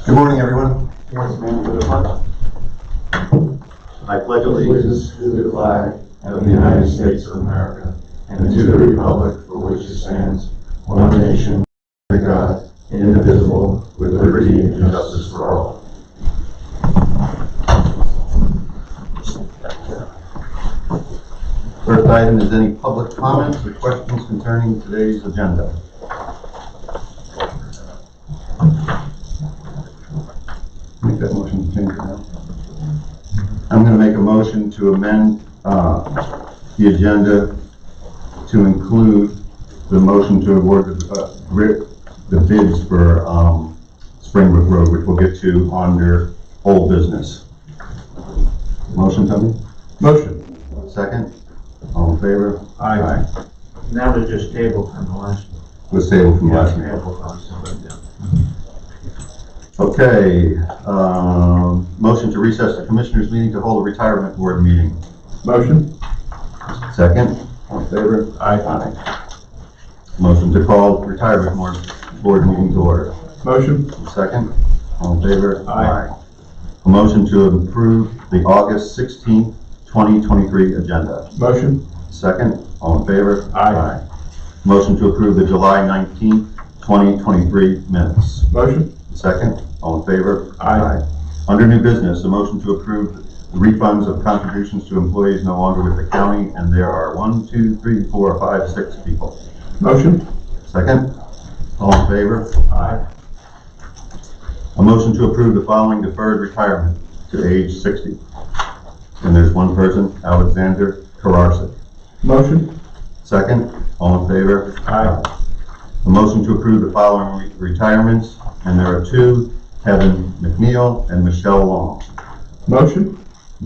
Good morning, everyone. I pledge allegiance to the flag of the United States of America and to the republic for which it stands, one nation, under God, indivisible, with liberty and justice for all. First item is any public comments or questions concerning today's agenda. Make that motion to change it now. I'm going to make a motion to amend the agenda to include the motion to award the bids for Springbrook Road, which we'll get to under old business. Motion, Tony? Motion. Second? All in favor? Aye. That was just tabled from the last one. Was tabled from last meeting. Tabled from somebody else. Okay, motion to recess the Commissioners meeting to hold a retirement board meeting. Motion. Second, all in favor? Aye. Motion to call retirement board meeting to order. Motion. Second, all in favor? Aye. A motion to approve the August 16th, 2023 agenda. Motion. Second, all in favor? Aye. Motion to approve the July 19th, 2023 minutes. Motion. Second, all in favor? Aye. Under new business, a motion to approve the refunds of contributions to employees no longer with the county, and there are 1, 2, 3, 4, 5, 6 people. Motion. Second, all in favor? Aye. A motion to approve the following deferred retirement to age 60. And there's one person, Alexander Kararczyk. Motion. Second, all in favor? Aye. A motion to approve the following retirements, and there are 2, Kevin McNeil and Michelle Long. Motion.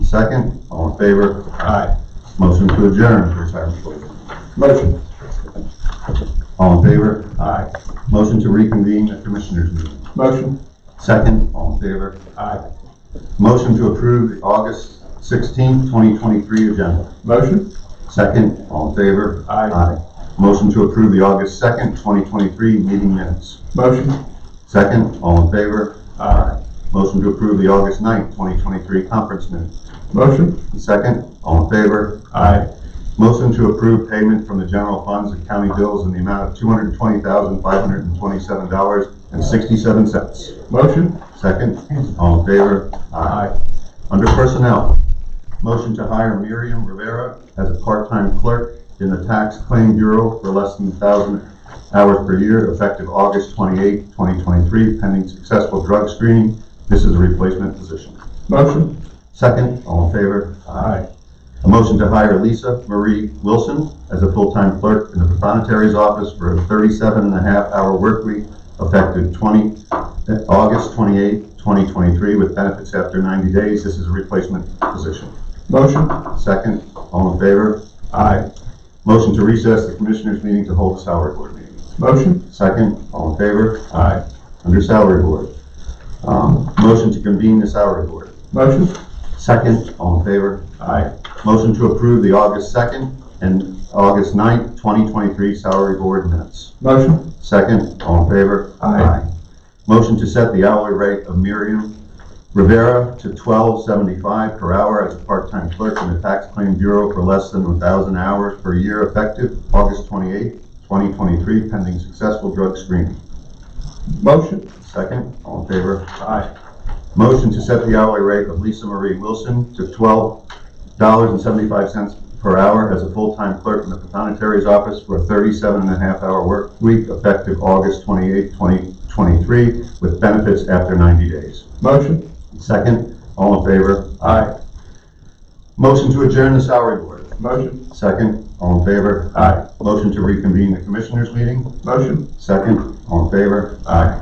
Second, all in favor? Aye. Motion to adjourn the retirement board. Motion. All in favor? Aye. Motion to reconvene the Commissioners meeting. Motion. Second, all in favor? Aye. Motion to approve the August 16th, 2023 agenda. Motion. Second, all in favor? Aye. Motion to approve the August 2nd, 2023 meeting minutes. Motion. Second, all in favor? Aye. Motion to approve the August 9th, 2023 conference minutes. Motion. Second, all in favor? Aye. Motion to approve payment from the general funds and county bills in the amount of $220,527.67. Motion. Second, all in favor? Aye. Under personnel, motion to hire Miriam Rivera as a part-time clerk in the Tax Claim Bureau for less than 1,000 hours per year, effective August 28, 2023, pending successful drug screening. This is a replacement position. Motion. Second, all in favor? Aye. A motion to hire Lisa Marie Wilson as a full-time clerk in the Proprietary's office for a 37.5-hour work week, effective August 28, 2023, with benefits after 90 days. This is a replacement position. Motion. Second, all in favor? Aye. Motion to recess the Commissioners meeting to hold a salary board meeting. Motion. Second, all in favor? Aye. Under salary board, motion to convene the salary board. Motion. Second, all in favor? Aye. Motion to approve the August 2nd and August 9th, 2023 salary board minutes. Motion. Second, all in favor? Aye. Motion to set the hourly rate of Miriam Rivera to $12.75 per hour as a part-time clerk in the Tax Claim Bureau for less than 1,000 hours per year, effective August 28, 2023, pending successful drug screening. Motion. Second, all in favor? Aye. Motion to set the hourly rate of Lisa Marie Wilson to $12.75 per hour as a full-time clerk in the Proprietary's office for a 37.5-hour work week, effective August 28, 2023, with benefits after 90 days. Motion. Second, all in favor? Aye. Motion to adjourn the salary board. Motion. Second, all in favor? Aye. Motion to reconvene the Commissioners meeting. Motion. Second, all in favor? Aye.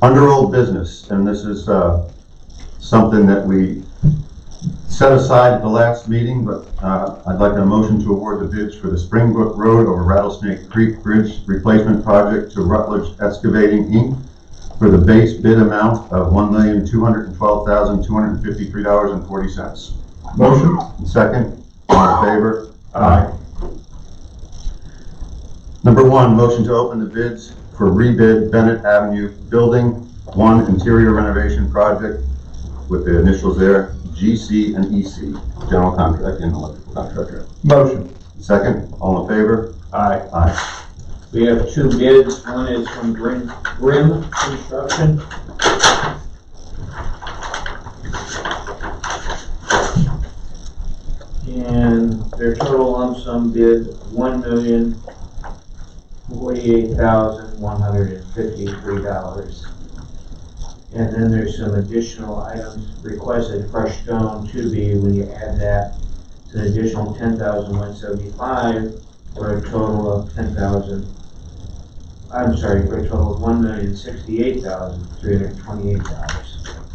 Under old business, and this is something that we set aside at the last meeting, but I'd like a motion to award the bids for the Springbrook Road over Rattlesnake Creek Bridge Replacement Project to Rutledge Excavating, Inc. for the base bid amount of $1,212,253.40. Motion. Second. All in favor? Aye. Number 1, motion to open the bids for rebid Bennett Avenue Building One interior renovation project with the initials there, GC and EC, general contract and electrical contractor. Motion. Second, all in favor? Aye. Aye. We have two bids. One is from Grim Construction. And their total lump sum bid, $1,048,153. And then there's some additional items requested, crushed stone, 2B, when you add that, it's an additional $10,175 for a total of for a total of $1,068,328.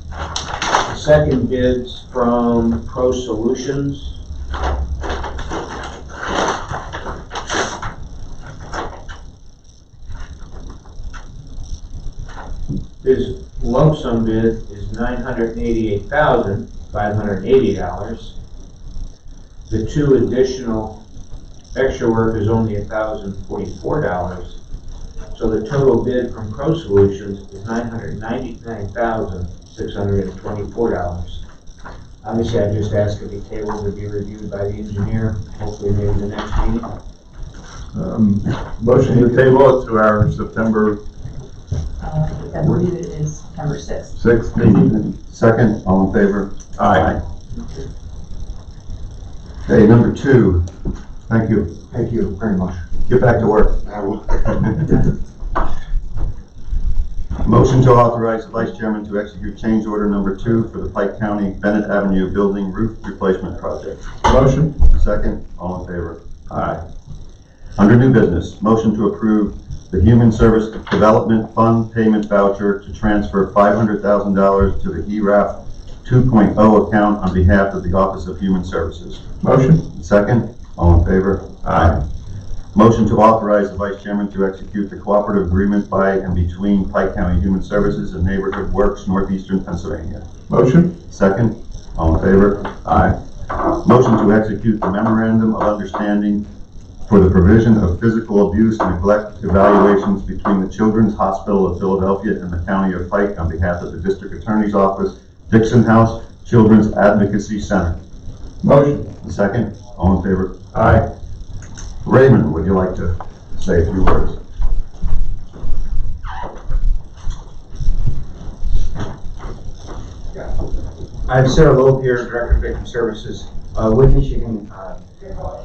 The second bid's from Pro Solutions. His lump sum bid is $988,580. The two additional extra work is only $1,044. So the total bid from Pro Solutions is $999,624. Obviously, I just asked if the table would be reviewed by the engineer, hopefully maybe the next meeting. Motion to table it to our September I believe it is September 6th. 6th meeting. Second, all in favor? Aye. Okay, number 2, thank you. Thank you very much. Get back to work. I will. Motion to authorize the Vice Chairman to execute change order number 2 for the Pike County Bennett Avenue Building Roof Replacement Project. Motion. Second, all in favor? Aye. Under new business, motion to approve the Human Service Development Fund payment voucher to transfer $500,000 to the ERAF 2.0 account on behalf of the Office of Human Services. Motion. Second, all in favor? Aye. Motion to authorize the Vice Chairman to execute the cooperative agreement by and between Pike County Human Services and Neighborhood Works, Northeastern Pennsylvania. Motion. Second, all in favor? Aye. Motion to execute the memorandum of understanding for the provision of physical abuse and neglect evaluations between the Children's Hospital of Philadelphia and the County of Pike on behalf of the District Attorney's Office, Dixon House Children's Advocacy Center. Motion. Second, all in favor? Aye. Raymond, would you like to say a few words? I have Sarah Loeb here, Director of Victim Services. With me, she can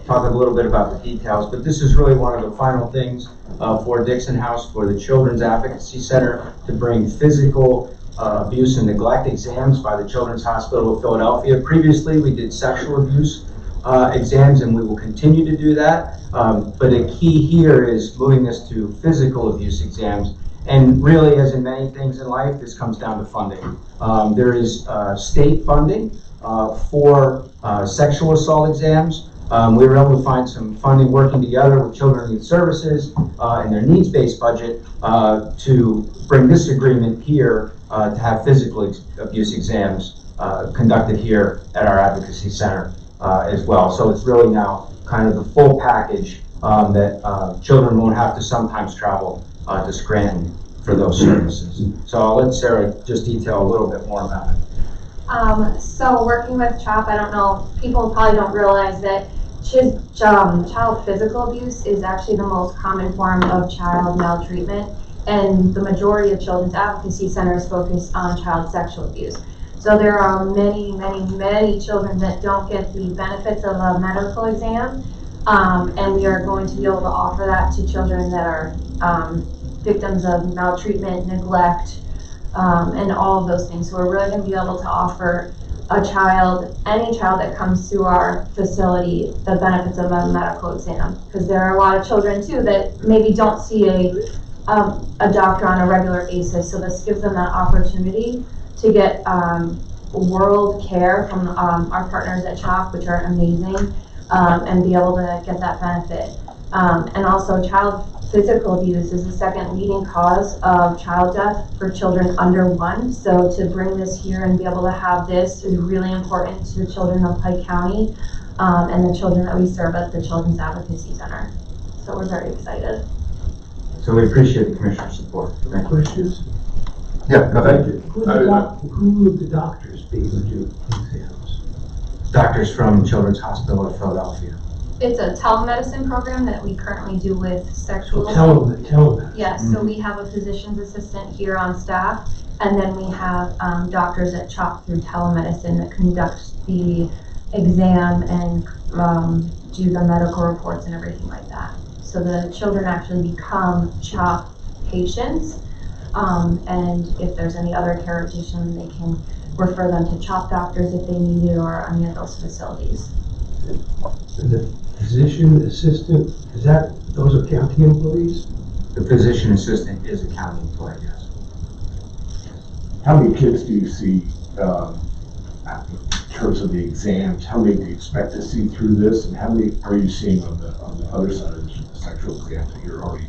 talk a little bit about the details, but this is really one of the final things for Dixon House, for the Children's Advocacy Center, to bring physical abuse and neglect exams by the Children's Hospital of Philadelphia. Previously, we did sexual abuse exams, and we will continue to do that. But a key here is moving this to physical abuse exams. And really, as in many things in life, this comes down to funding. There is state funding for sexual assault exams. We were able to find some funding working together with Children and Youth Services and their needs-based budget to bring this agreement here to have physical abuse exams conducted here at our advocacy center as well. So it's really now kind of the full package that children won't have to sometimes travel to Scranton for those services. So I'll let Sarah just detail a little bit more about it. So working with CHOP, I don't know, people probably don't realize that child physical abuse is actually the most common form of child maltreatment, and the majority of children's advocacy centers focus on child sexual abuse. So there are many, many, many children that don't get the benefits of a medical exam, and we are going to be able to offer that to children that are victims of maltreatment, neglect, and all of those things. So we're really going to be able to offer a child, any child that comes to our facility, the benefits of a medical exam. Because there are a lot of children too that maybe don't see a doctor on a regular basis. So this gives them that opportunity to get world care from our partners at CHOP, which are amazing, and be able to get that benefit. And also child physical abuse is the second leading cause of child death for children under 1. So to bring this here and be able to have this is really important to the children of Pike County and the children that we serve at the Children's Advocacy Center. So we're very excited. So we appreciate the Commissioner's support. Thank you. Questions? Yeah, go ahead. Thank you. Who would the doctors be who do exams? Doctors from Children's Hospital of Philadelphia. It's a telemedicine program that we currently do with sexual. Telemedicine. Yes, so we have a physician's assistant here on staff, and then we have doctors that chop through telemedicine that conduct the exam and do the medical reports and everything like that. So the children actually become CHOP patients, and if there's any other care addition, they can refer them to CHOP doctors if they need it, or any of those facilities. And the physician assistant, those are county employees? The physician assistant is a county employee, yes. How many kids do you see in terms of the exams? How many do you expect to see through this, and how many are you seeing on the other side of this, the sexual exams that you're already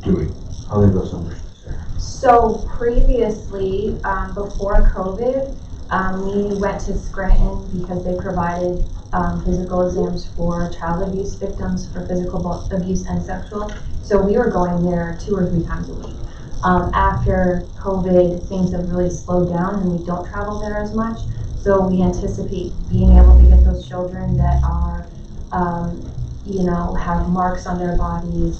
doing? I'll leave those numbers to Sarah. So previously, before COVID, we went to Scranton because they provided physical exams for child abuse victims for physical abuse and sexual. So we were going there 2 or 3 times a week. After COVID, things have really slowed down and we don't travel there as much. So we anticipate being able to get those children that are, have marks on their bodies,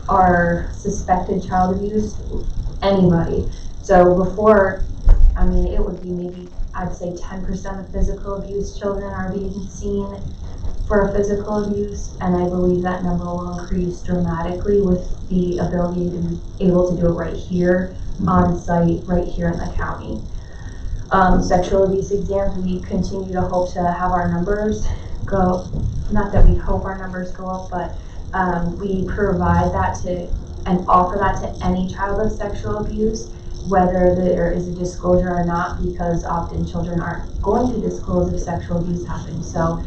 are suspected child abuse, anybody. So before, it would be maybe, I'd say 10% of physical abuse children are being seen for physical abuse, and I believe that number will increase dramatically with the ability to be able to do it right here on site, right here in the county. Sexual abuse exams, we continue to hope to have our numbers go, not that we hope our numbers go up, but we provide that to and offer that to any child of sexual abuse, whether there is a disclosure or not, because often children aren't going to disclose if sexual abuse happens. So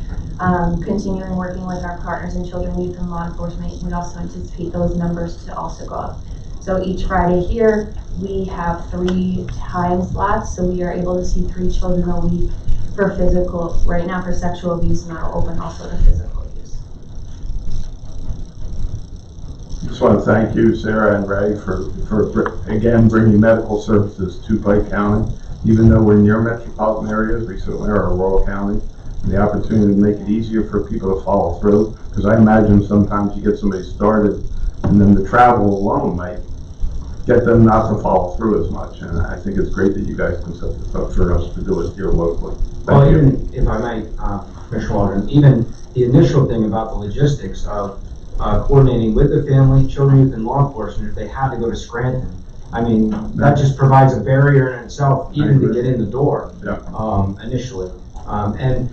continuing working with our partners in children, youth, and law enforcement, we also anticipate those numbers to also go up. So each Friday here, we have 3 time slots, so we are able to see 3 children a week for physical, right now for sexual abuse, and that'll open also to physical abuse. Just want to thank you, Sarah and Ray, for again bringing medical services to Pike County. Even though we're near metropolitan areas, we certainly are a rural county, and the opportunity to make it easier for people to follow through. Because I imagine sometimes you get somebody started, and then the travel alone might get them not to follow through as much. And I think it's great that you guys can set this up for us to do it here locally. Well, even if I might, Commissioner Waldron, even the initial thing about the logistics of coordinating with the family, children, youth, and law enforcement, if they had to go to Scranton, that just provides a barrier in itself, even to get in the door, initially. And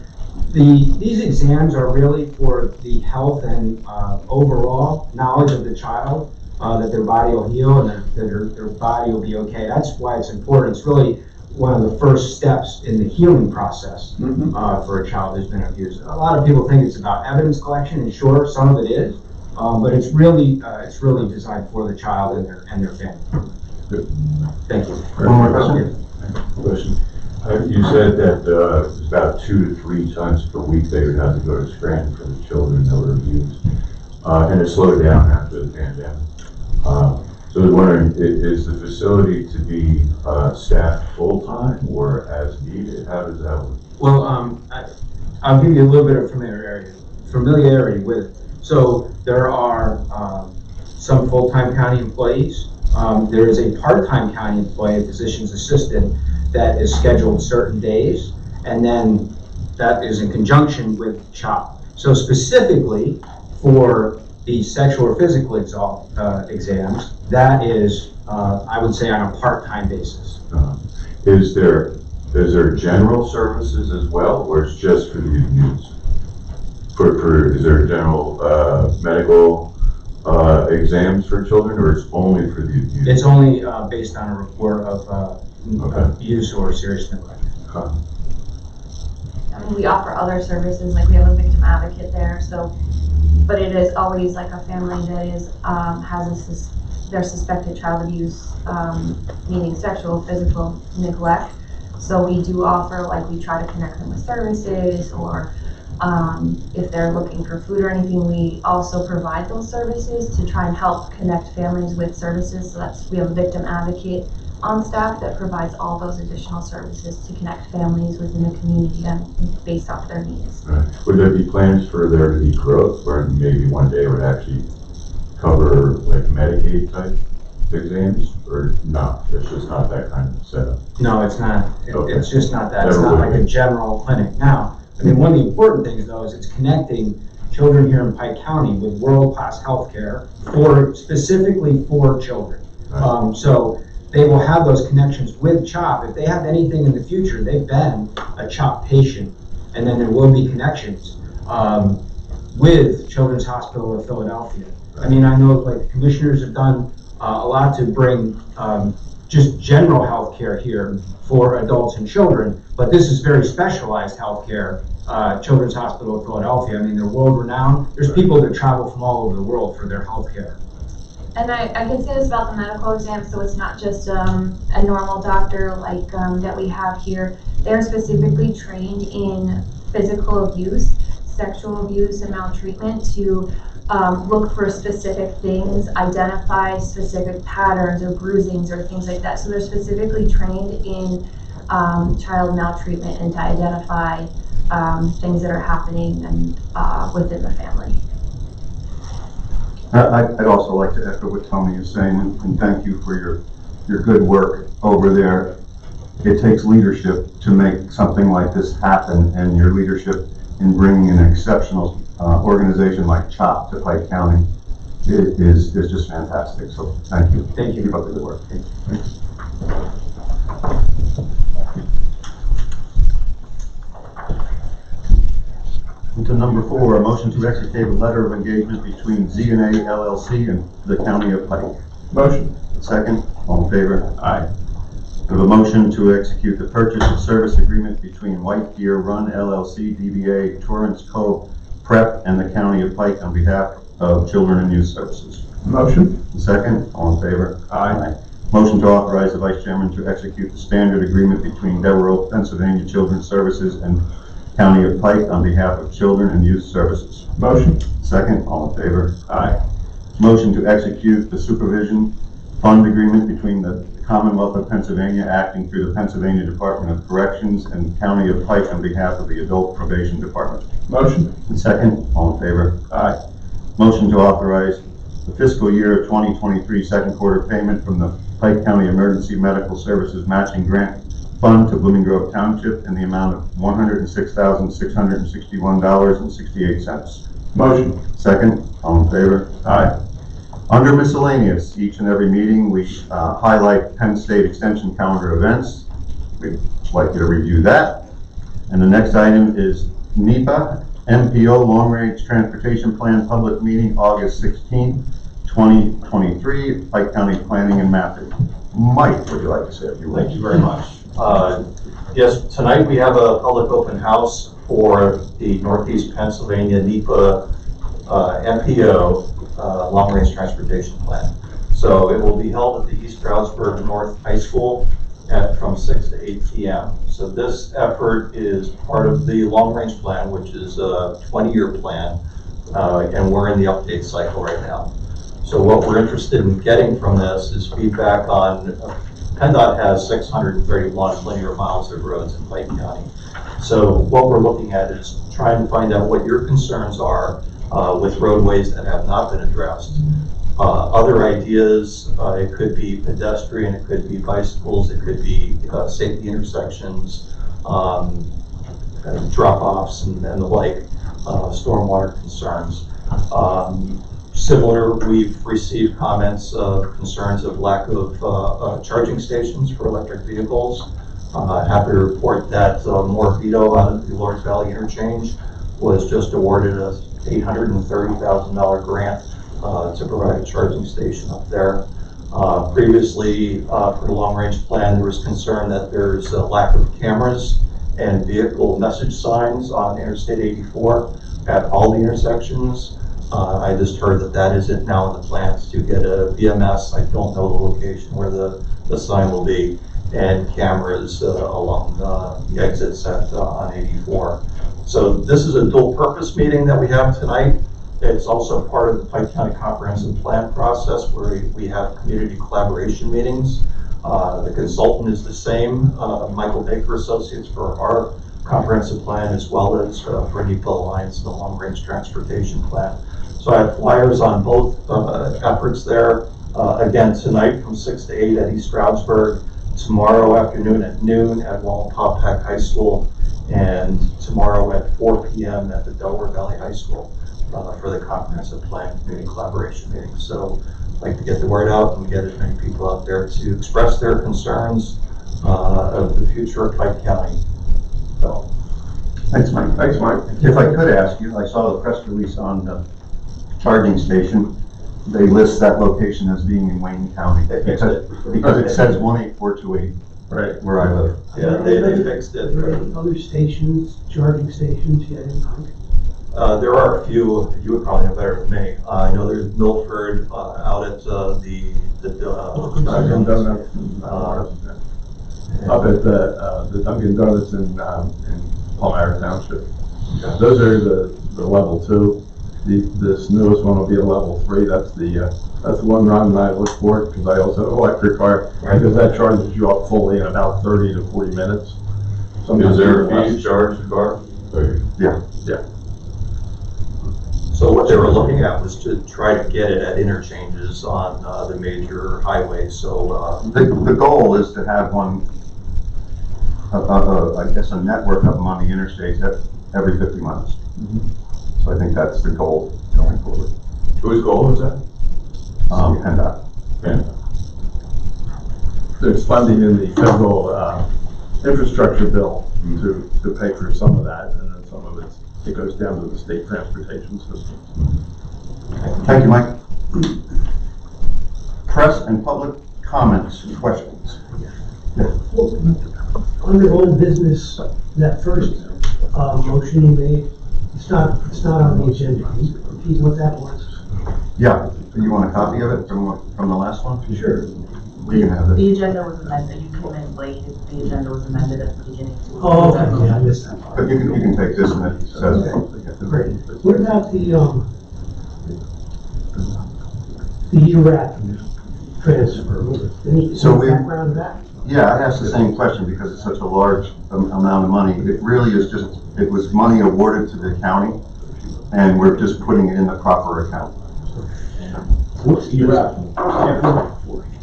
these exams are really for the health and overall knowledge of the child, that their body will heal and that their body will be okay. That's why it's important. It's really one of the first steps in the healing process for a child who's been abused. A lot of people think it's about evidence collection, and sure, some of it is, but it's really designed for the child and their family. Good. Thank you. One more Question. You said that it's about 2 to 3 times per week they would have to go to Scranton for the children that were abused, and it slowed down after the pandemic. So I was wondering, is the facility to be staffed full-time or as needed? How does that work? Well, I'll give you a little bit of familiarity with it. So there are some full-time county employees. There is a part-time county employee, a physician's assistant, that is scheduled certain days, and then that is in conjunction with CHOP. So specifically for the sexual or physical exams, that is, I would say, on a part-time basis. Is there general services as well, or it's just for the abused? Is there general medical exams for children, or it's only for the abused? It's only based on a report of abuse or serious neglect. We offer other services, like we have a victim advocate there, but it is always like a family that is has their suspected child abuse, meaning sexual, physical neglect. So we do offer, like, we try to connect them with services, or If they're looking for food or anything, we also provide those services to try and help connect families with services. So we have a victim advocate on staff that provides all those additional services to connect families within the community and based off their needs. Right. Would there be plans for there to be growth where maybe one day it would actually cover like Medicaid type exams, or no? It's just not that kind of setup. No, it's not. Okay. It's just not that. It's Never not would like a be. general clinic. Now, I mean, one of the important things though is it's connecting children here in Pike County with world-class healthcare specifically for children. Right. So they will have those connections with CHOP. If they have anything in the future, they've been a CHOP patient, and then there will be connections with Children's Hospital of Philadelphia. I mean, I know like the commissioners have done a lot to bring just general health care here for adults and children, but this is very specialized health care. Children's Hospital of Philadelphia, I mean, they're world-renowned. There's people that travel from all over the world for their health care. And I can say this about the medical exam, so it's not just a normal doctor like that we have here. They're specifically trained in physical abuse, sexual abuse, and maltreatment to look for specific things, identify specific patterns or bruisings or things like that. So they're specifically trained in child maltreatment and to identify things that are happening and within the family. I'd also like to echo what Tony is saying and thank you for your good work over there. It takes leadership to make something like this happen, and your leadership in bringing an exceptional organization like CHOP to Pike County is just fantastic. So thank you. Thank you. Keep up the good work. Thanks. To number 4, a motion to execute a letter of engagement between Z&A LLC and the County of Pike. Motion. Second, all in favor? Aye. We have a motion to execute the purchase of service agreement between White Deer Run LLC, DBA Torrance Cove Prep, and the County of Pike on behalf of Children and Youth Services. Motion. Second, all in favor? Aye. Motion to authorize the Vice Chairman to execute the standard agreement between Devereux, Pennsylvania Children's Services and County of Pike on behalf of Children and Youth Services. Motion. Second, all in favor? Aye. Motion to execute the supervision fund agreement between the Commonwealth of Pennsylvania acting through the Pennsylvania Department of Corrections and County of Pike on behalf of the Adult Probation Department. Motion. And second, all in favor? Aye. Motion to authorize the fiscal year 2023 second quarter payment from the Pike County Emergency Medical Services Matching Grant Fund to Blooming Grove Township in the amount of $106,661.68. Motion. Second, all in favor? Aye. Under miscellaneous, each and every meeting, we highlight Penn State Extension calendar events. We'd like you to review that. And the next item is NEPA, MPO Long Range Transportation Plan Public Meeting, August 16th, 2023, Pike County Planning and Mapping. Mike, would you like to say a few words? Thank you very much. Yes, tonight we have a public open house for the Northeast Pennsylvania NEPA MPO Long Range Transportation Plan. So it will be held at the East Stroudsburg North High School from 6 to 8 p.m. So this effort is part of the Long Range Plan, which is a 20-year plan, and we're in the update cycle right now. So what we're interested in getting from this is feedback on PennDOT has 631 linear miles of roads in Pike County. So what we're looking at is trying to find out what your concerns are with roadways that have not been addressed. Other ideas, it could be pedestrian, it could be bicycles, it could be safety intersections, drop-offs and the like, stormwater concerns. Similar, we've received comments of concerns of lack of charging stations for electric vehicles. Happy to report that Morvito out of the Lords Valley Interchange was just awarded a $830,000 grant to provide a charging station up there. Previously, for the long range plan, there was concern that there's a lack of cameras and vehicle message signs on Interstate 84 at all the intersections. I just heard that isn't now in the plans to get a VMS. I don't know the location where the sign will be, and cameras along the exits on 84. So this is a dual purpose meeting that we have tonight. It's also part of the Pike County Comprehensive Plan process where we have community collaboration meetings. The consultant is the same, Michael Baker Associates for our comprehensive plan, as well as for NEPA Alliance and the Long Range Transportation Plan. So I have flyers on both efforts there. Again, tonight from 6 to 8 at East Stroudsburg, tomorrow afternoon at noon at Wallenpaupack High School, and tomorrow at 4 p.m. at the Delaware Valley High School for the comprehensive plan community collaboration meeting. So I'd like to get the word out and get as many people out there to express their concerns of the future of Pike County. So, Thanks, Mike. Thanks, Mike. If I could ask you, I saw the press release on the charging station. They list that location as being in Wayne County because it says 18428 Right. where I live. yeah, they fixed Are there it. any other stations, charging stations yet in Pike? There are a few, you would probably know better than me. I know there's Milford out at the Dunkin' Donuts up at the Dunkin' Donuts in Palmyra Township. Those are the level 2. This newest one will be a level 3. That's the one Ron and I look for, because I also have an electric car, because that charges you up fully in about 30 to 40 minutes. Is there a fee to charge the car? Yeah. So what they were looking at was to try to get it at interchanges on the major highways. So The goal is to have one, I guess, a network of them on the interstates every 50 miles. So I think that's the goal going forward. Whose goal is that? PennDOT. Yeah. There's funding in the federal infrastructure bill to pay for some of that, and then some of it goes down to the state transportation system. Thank you, Mike. Press and public comments and questions. Under old business, that first motion you made, it's not on the agenda. Can you repeat what that was? Yeah, you want a copy of it from the last one? Sure. We can have it. The agenda was amended, you came in late, the agenda was amended at the beginning. Oh, okay, yeah, I missed that part. But you can take this and it says. Great. What about the URAP transfer? Any So we- background to that? Yeah, I asked the same question because it's such a large amount of money. It really is just, it was money awarded to the county and we're just putting it in the proper account. What's URAP?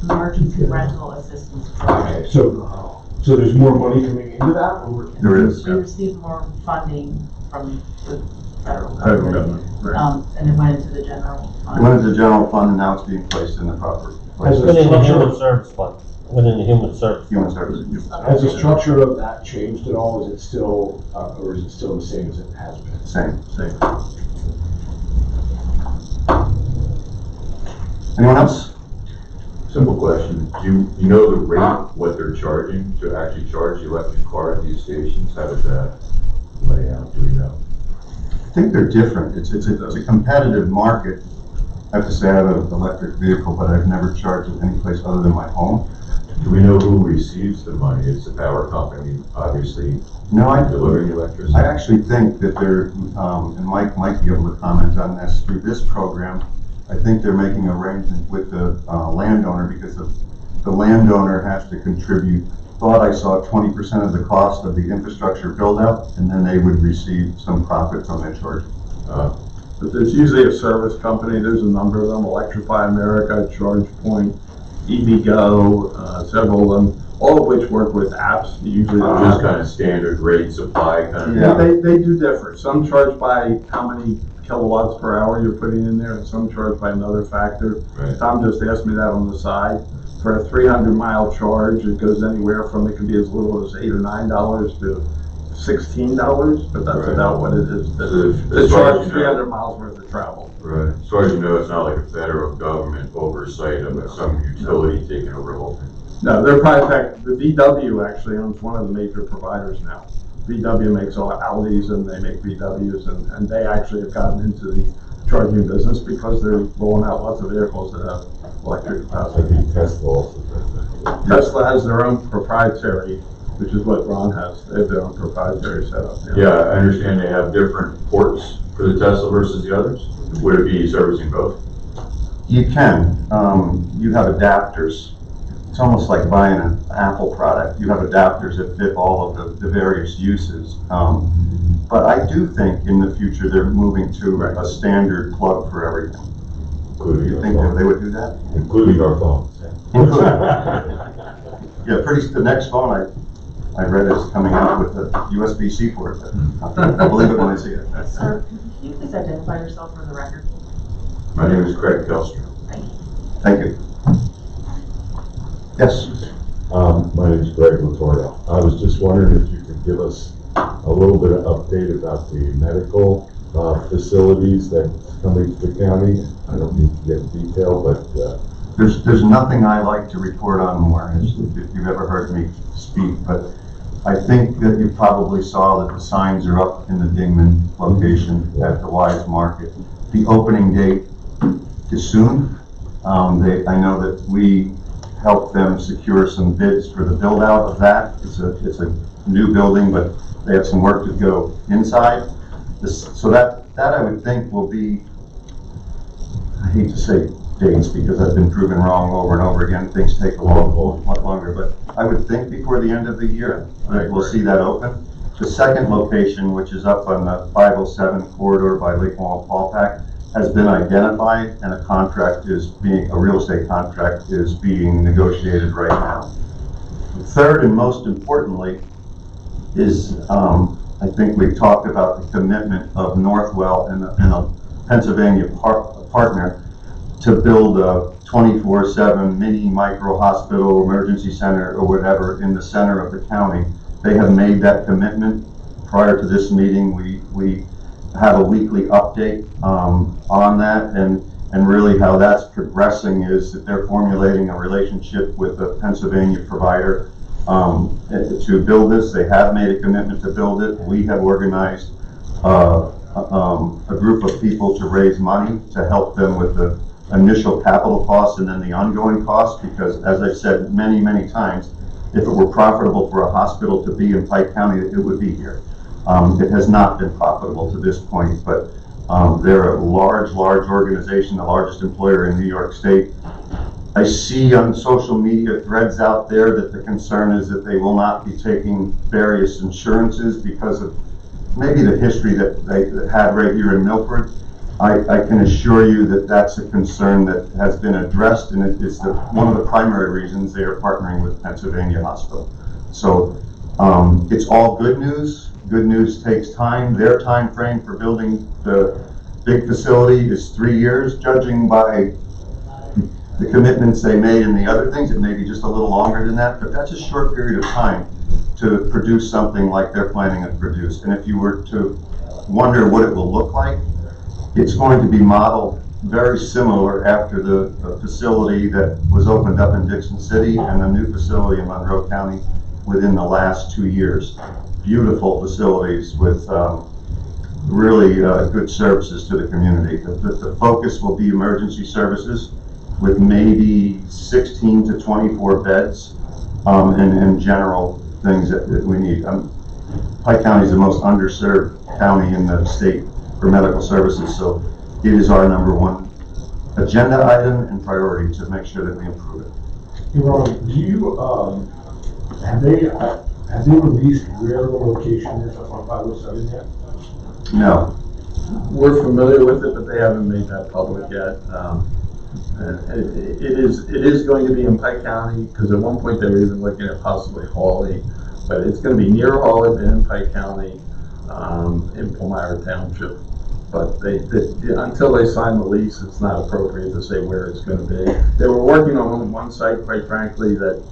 Emergency rental assistance Okay, program. so there's more money coming into that? Or? There is. We received more funding from the federal Federal government, government, right. and it went into the general It fund. went into the general fund and now it's being placed in the proper place. Within the human service fund, within the human service. Human services. Has the structure of that changed at all? Is it still, or is it still the same as it has been? Same. Anyone else? Simple question. Do you know the rate, what they're charging to actually charge the electric car at these stations? How does that lay out? Do we know? I think they're different. It's a competitive market. I have to say I have an electric vehicle, but I've never charged it any place other than my home. Do we know who receives the money? It's the power company, obviously, No, delivering the electricity. I actually think that they're, and Mike might be able to comment on this, through this program, I think they're making arrangements with the landowner because the landowner has to contribute, thought I saw 20% of the cost of the infrastructure build out, and then they would receive some profit from their charge. But there's usually a service company, there's a number of them, Electrify America, ChargePoint, EVgo, several of them, all of which work with apps, usually. Just kind of standard rate supply kind of. Yeah. They do differ. Some charge by how many kilowatts per hour you're putting in there, and some charge by another factor. Right. Tom just asked me that on the side. For a 300-mile charge, it goes anywhere from, it can be as little as $8 or $9 to $16, but that's Right. about what it is. The As far charge as is you know. 300 miles worth of travel. Right. As far as you know, it's not like a federal government oversight of some utility taking over the whole thing. No, they're probably, in fact, the VW actually owns one of the major providers now. VW makes all Audis and they make VWs, and they actually have gotten into the charging business because they're rolling out lots of vehicles that have electric capacity. Tesla also does that. Tesla has their own proprietary which is what Ron has. They have their own proprietary setup. Yeah, I understand they have different ports for the Tesla versus the others. Would it be servicing both? You can. You have adapters. It's almost like buying an Apple product. You have adapters that fit all of the various uses. But I do think in the future they're moving to a standard plug for everything. Do you think that they would do that? Including our phones. Yeah, the next phone I read is coming out with a USB-C port. I'll believe it when I see it. Sir, can you please identify yourself for the record? My name is Craig Kelstra. Thank you. Yes. My name is Greg Latorio. I was just wondering if you could give us a little bit of update about the medical facilities that's coming to the county. I don't need to get in detail, but There's nothing I like to report on more, if you've ever heard me speak, but I think that you probably saw that the signs are up in the Dingman location at the Wise Market. The opening date is soon. I know that we helped them secure some bids for the build out of that. It's a new building, but they have some work to go inside. So that I would think will be, I hate to say dates because I've been proven wrong over and over again. Things take a lot longer, but I would think before the end of the year, we'll see that open. The second location, which is up on the 507 corridor by Lake Wallenpaupack, has been identified, and a real estate contract is being negotiated right now. Third, and most importantly, is I think we've talked about the commitment of Northwell and a Pennsylvania partner to build a 24/7 mini micro hospital, emergency center, or whatever in the center of the county. They have made that commitment. Prior to this meeting, we have a weekly update on that, and really how that's progressing is that they're formulating a relationship with a Pennsylvania provider to build this. They have made a commitment to build it. We have organized a group of people to raise money to help them with the initial capital costs and then the ongoing costs, because as I've said many, many times, if it were profitable for a hospital to be in Pike County, it would be here. It has not been profitable to this point, but they're a large organization, the largest employer in New York State. I see on social media threads out there that the concern is that they will not be taking various insurances because of maybe the history that they had right here in Milford. I can assure you that that's a concern that has been addressed, and it is one of the primary reasons they are partnering with Pennsylvania Hospital. So it's all good news. Good news takes time. Their time frame for building the big facility is 3 years, judging by the commitments they made and the other things. It may be just a little longer than that, but that's a short period of time to produce something like they're planning to produce. And if you were to wonder what it will look like, it's going to be modeled very similar after the facility that was opened up in Dixon City and the new facility in Monroe County within the last 2 years. Beautiful facilities with really good services to the community. The focus will be emergency services with maybe 16 to 24 beds and general things that we need. Pike County is the most underserved county in the state for medical services, so it is our number one agenda item and priority to make sure that we improve it. Hey, Ron, do you, have they released where the location is up on 507 yet? No. We're familiar with it, but they haven't made that public yet. It is going to be in Pike County, because at one point they were even looking at possibly Hawley, but it's going to be near Hawley and in Pike County, in Palmyra Township. But until they sign the lease, it's not appropriate to say where it's going to be. They were working on one site, quite frankly, that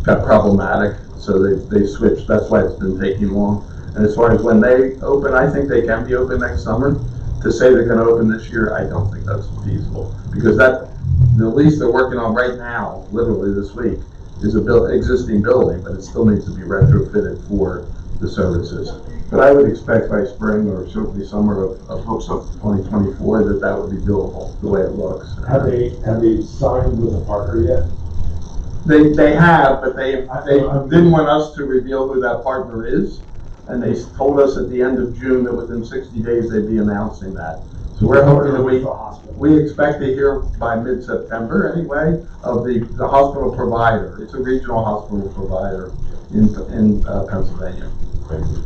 got problematic, so they switched. That's why it's been taking long. And as far as when they open, I think they can be open next summer. To say they're going to open this year, I don't think that's feasible, because the lease they're working on right now, literally this week, is existing building, but it still needs to be retrofitted for the services. But I would expect by spring or certainly summer of 2024 that would be doable the way it looks. Have they signed with a partner yet? They have, but they didn't want us to reveal who that partner is. And they told us at the end of June that within 60 days they'd be announcing that. So we're hoping that we expect to hear by mid-September anyway of the hospital provider. It's a regional hospital provider in Pennsylvania. Thank you.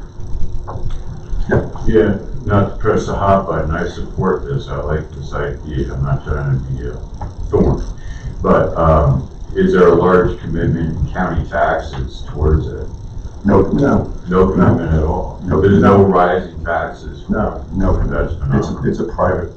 Yeah, not to press the hot button, I support this, I like this idea, I'm not trying to be a thorn. But, is there a large commitment in county taxes towards it? No, No, No commitment at all? No. There's no rising taxes? no. That's phenomenal. it's a private,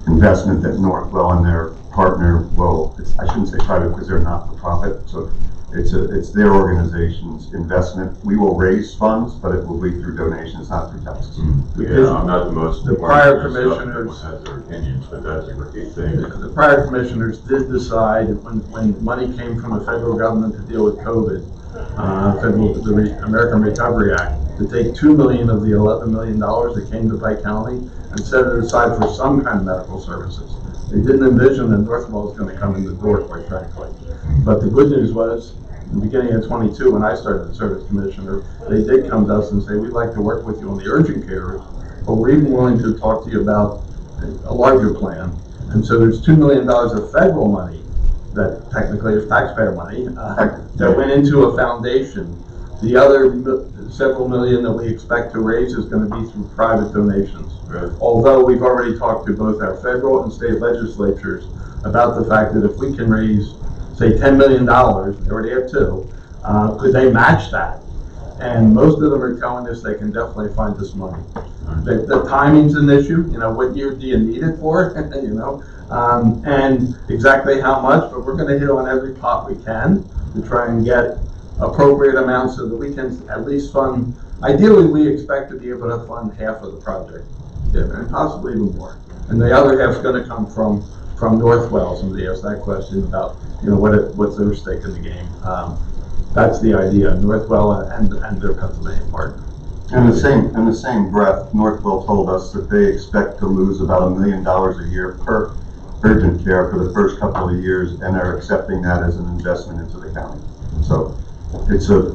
investment that Northwell and their partner will, I shouldn't say private because they're not for profit, so it's their organization's investment. We will raise funds, but it will be through donations, not through taxes. Yeah, I'm not the most. The prior commissioners commissioners- has their opinions, but that's a great thing. The prior commissioners did decide when money came from the federal government to deal with COVID, the American Recovery Act, to take $2 million of the $11 million that came to Pike County and set it aside for some kind of medical services. They didn't envision that Northwell was going to come in the door, quite frankly. But the good news was, in the beginning of 22, when I started as service commissioner, they did come to us and say, we'd like to work with you on the urgent care, but we're even willing to talk to you about a larger plan. And so there's $2 million of federal money that technically is taxpayer money that went into a foundation. The other several million that we expect to raise is going to be through private donations. Right. Although we've already talked to both our federal and state legislatures about the fact that if we can raise, say, $10 million, they already have two, could they match that? And most of them are telling us they can definitely find this money. The timing's an issue, what year do you need it for, and exactly how much, but we're going to hit on every pot we can to try and get appropriate amounts so that we can at least fund. Ideally, we expect to be able to fund half of the project, and possibly even more. And the other half's going to come from Northwell. Somebody asked that question about, what's their stake in the game. That's the idea, Northwell and their Pennsylvania partner. In the same breath, Northwell told us that they expect to lose about $1 million a year per urgent care for the first couple of years, and are accepting that as an investment into the county. So it's a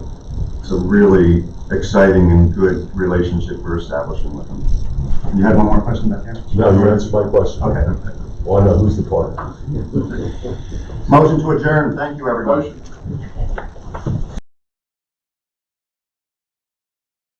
really exciting and good relationship we're establishing with them. You had one more question back there? No, you answered my question. Okay. Well, I know who's the partner. Motion to adjourn. Thank you, everybody. Motion.